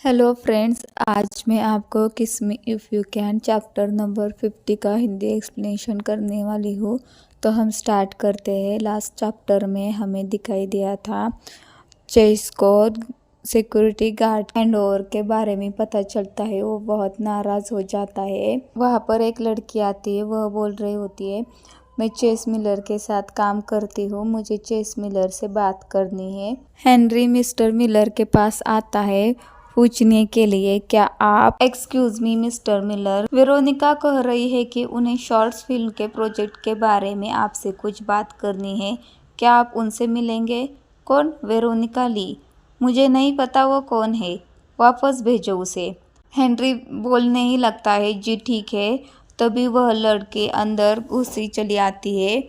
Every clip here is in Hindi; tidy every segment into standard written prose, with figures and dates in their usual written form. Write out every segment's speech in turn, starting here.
हेलो फ्रेंड्स, आज मैं आपको किस me if you can chapter number 50 का हिंदी एक्सप्लेनेशन करने वाली हूँ। तो हम स्टार्ट करते हैं। लास्ट चैप्टर में हमें दिखाई दिया था चेस को सिक्योरिटी गार्ड हैंडओवर के बारे में पता चलता है। वो बहुत नाराज़ हो जाता है। वहाँ पर एक लड़की आती है, वह बोल रही होती है, मैं चेस मिलर के साथ काम करती हूँ, मुझे चेस मिलर से बात करनी है। हेनरी मिस्टर मिलर के पास आता है पूछने के लिए, क्या आप excuse me mister Miller, Veronica कह रही है कि उन्हें शॉर्ट्स फिल्म के प्रोजेक्ट के बारे में आपसे कुछ बात करनी है, क्या आप उनसे मिलेंगे? कौन? वेरोनिका ली। मुझे नहीं पता वो कौन है, वापस भेजो उसे। हेनरी बोलने ही लगता है, जी ठीक है। तभी वह लड़के अंदर घुसी चली आती है।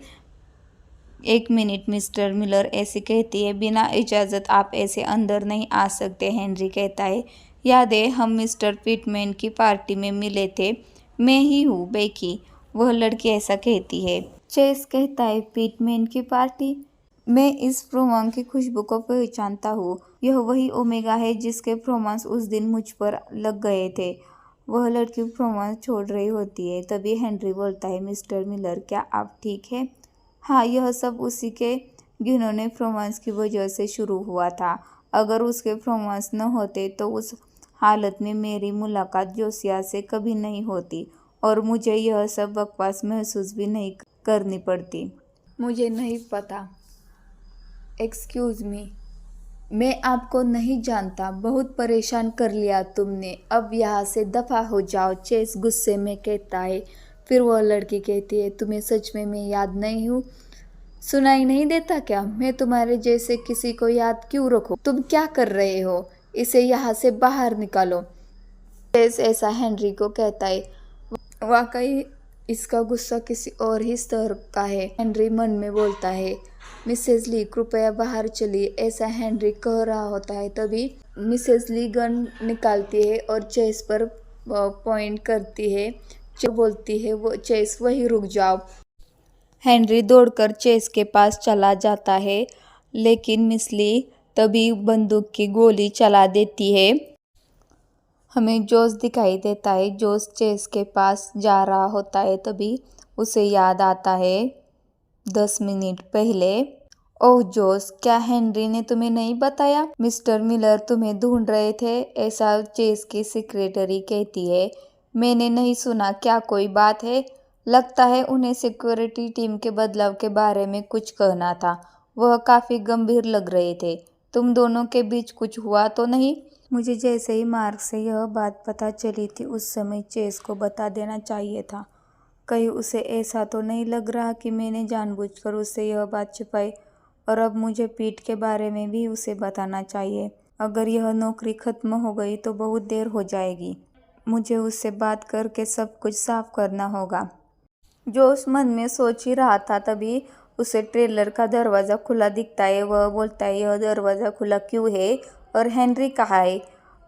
एक मिनट मिस्टर मिलर, ऐसे कहती है, बिना इजाज़त आप ऐसे अंदर नहीं आ सकते। हेनरी कहता है, याद है हम मिस्टर पिटमैन की पार्टी में मिले थे, मैं ही हूँ बेकी। वह लड़की ऐसा कहती है। चेस कहता है, पिटमैन की पार्टी? मैं इस फ्रोमन की खुशबू को पहचानता हूँ, यह वही ओमेगा है जिसके फ्रोमांस उस दिन मुझ पर लग गए थे। वह लड़की फ्रोमांस छोड़ रही होती है। तभी हेनरी बोलता है, मिस्टर मिलर क्या आप ठीक है? हाँ, यह सब उसी के घिनौने फ्रोमांस की वजह से शुरू हुआ था। अगर उसके फ्रोमांस न होते तो उस हालत में मेरी मुलाकात जोसिया से कभी नहीं होती और मुझे यह सब बकवास महसूस भी नहीं करनी पड़ती। मुझे नहीं पता। एक्सक्यूज मी, मैं आपको नहीं जानता। बहुत परेशान कर लिया तुमने, अब यहाँ से दफ़ा हो जाओ। चेस गुस्से में कहता है। फिर वह लड़की कहती है, तुम्हें सच में मैं याद नहीं हूँ? सुनाई नहीं देता क्या? मैं तुम्हारे जैसे किसी को याद क्यों रखूं? तुम क्या कर रहे हो? इसे यहाँ से बाहर निकालो। चेस ऐसा हेनरी को कहता है। वाकई इसका गुस्सा किसी और ही स्तर का है, हेनरी मन में बोलता है। मिसेस ली कृपया बाहर चलिए, ऐसा हेनरी कह रहा होता है। तभी मिसेस ली गन निकालती है और चेस पर पॉइंट करती है। बोलती है, वो चेस वही रुक जाओ। हेनरी दौड़कर चेस के पास चला जाता है, लेकिन मिस ली तभी बंदूक की गोली चला देती है। हमें जोस दिखाई देता है। जोस चेस के पास जा रहा होता है। तभी उसे याद आता है 10 मिनट पहले। ओह जोस, क्या हेनरी ने तुम्हें नहीं बताया? मिस्टर मिलर तुम्हें ढूंढ रहे थे, ऐसा चेस की सेक्रेटरी कहती है। मैंने नहीं सुना, क्या कोई बात है? लगता है उन्हें सिक्योरिटी टीम के बदलाव के बारे में कुछ कहना था। वह काफ़ी गंभीर लग रहे थे। तुम दोनों के बीच कुछ हुआ तो नहीं? मुझे जैसे ही मार्क से यह बात पता चली थी, उस समय चेस को बता देना चाहिए था। कहीं उसे ऐसा तो नहीं लग रहा कि मैंने जानबूझकर उससे यह बात छुपाई, और अब मुझे पीठ के बारे में भी उसे बताना चाहिए। अगर यह नौकरी खत्म हो गई तो बहुत देर हो जाएगी। मुझे उससे बात करके सब कुछ साफ करना होगा। जो उस मन में सोच ही रहा था, तभी उसे ट्रेलर का दरवाज़ा खुला दिखता है। वह बोलता है, यह दरवाज़ा खुला क्यों है और हेनरी कहाँ है?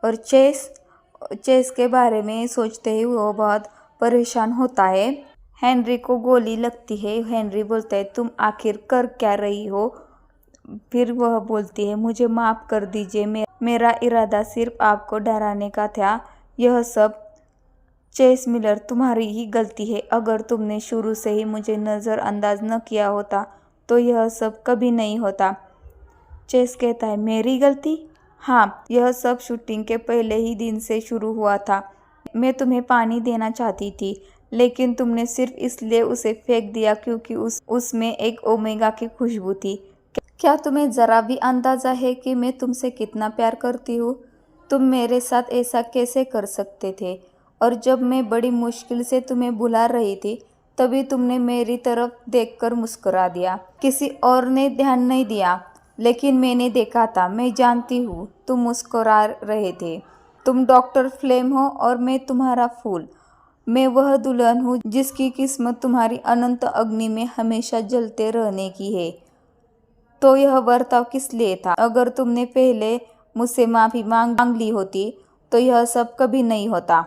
और चेस के बारे में सोचते ही वो बहुत परेशान होता है। हेनरी को गोली लगती है। हेनरी बोलता है, तुम आखिर कर क्या रही हो? फिर वह बोलती है, मुझे माफ़ कर दीजिए, मेरा इरादा सिर्फ आपको डराने का था। यह सब चेस मिलर तुम्हारी ही गलती है। अगर तुमने शुरू से ही मुझे नज़रअंदाज न किया होता तो यह सब कभी नहीं होता। चेस कहता है, मेरी गलती? हाँ, यह सब शूटिंग के पहले ही दिन से शुरू हुआ था। मैं तुम्हें पानी देना चाहती थी, लेकिन तुमने सिर्फ इसलिए उसे फेंक दिया क्योंकि उसमें एक ओमेगा की खुशबू थी। क्या तुम्हें ज़रा भी अंदाज़ा है कि मैं तुमसे कितना प्यार करती हूँ? तुम मेरे साथ ऐसा कैसे कर सकते थे? और जब मैं बड़ी मुश्किल से तुम्हें बुला रही थी, तभी तुमने मेरी तरफ देखकर मुस्कुरा दिया। किसी और ने ध्यान नहीं दिया, लेकिन मैंने देखा था। मैं जानती हूँ तुम मुस्कुरा रहे थे। तुम डॉक्टर फ्लेम हो और मैं तुम्हारा फूल। मैं वह दुल्हन हूँ जिसकी किस्मत तुम्हारी अनंत अग्नि में हमेशा जलते रहने की है। तो यह बर्ताव किस लिए था? अगर तुमने पहले मुझसे माफ़ी मांग ली होती तो यह सब कभी नहीं होता।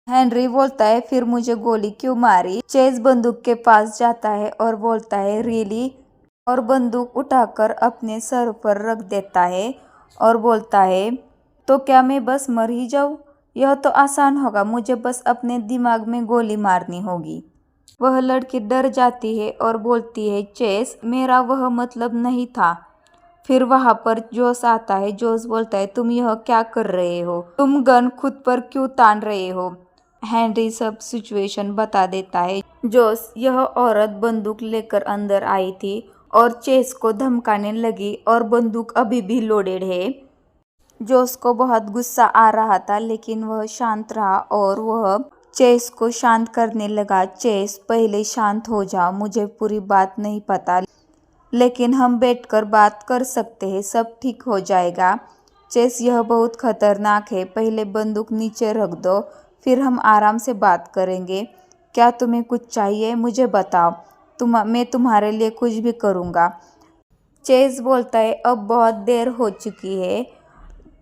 हेनरी बोलता है, फिर मुझे गोली क्यों मारी? चेस बंदूक के पास जाता है और बोलता है, रियली? और बंदूक उठाकर अपने सर पर रख देता है और बोलता है, तो क्या मैं बस मर ही जाऊँ? यह तो आसान होगा, मुझे बस अपने दिमाग में गोली मारनी होगी। वह लड़की डर जाती है और बोलती है, चेस, मेरा वह मतलब नहीं था। फिर वहां पर जोश आता है। जोश बोलता है, तुम यह क्या कर रहे हो? तुम गन खुद पर क्यों तान रहे हो? हेनरी सब सिचुएशन बता देता है। जोश, यह औरत बंदूक लेकर अंदर आई थी और चेस को धमकाने लगी और बंदूक अभी भी लोडेड है। जोश को बहुत गुस्सा आ रहा था, लेकिन वह शांत रहा और वह चेस को शांत करने लगा। चेस, पहले शांत हो जाओ, मुझे पूरी बात नहीं पता, लेकिन हम बैठकर बात कर सकते हैं, सब ठीक हो जाएगा। चेस, यह बहुत खतरनाक है, पहले बंदूक नीचे रख दो, फिर हम आराम से बात करेंगे। क्या तुम्हें कुछ चाहिए? मुझे बताओ, मैं तुम्हारे लिए कुछ भी करूँगा। चेस बोलता है, अब बहुत देर हो चुकी है।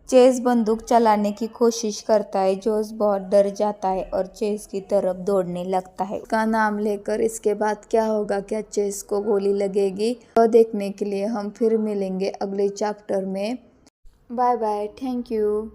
चेस बंदूक चलाने की कोशिश करता है। जोश बहुत डर जाता है और चेस की तरफ दौड़ने लगता है। उसका नाम लेकर इसके बाद क्या होगा? क्या चेस को गोली लगेगी? तो देखने के लिए हम फिर मिलेंगे अगले चैप्टर में। Bye bye, thank you.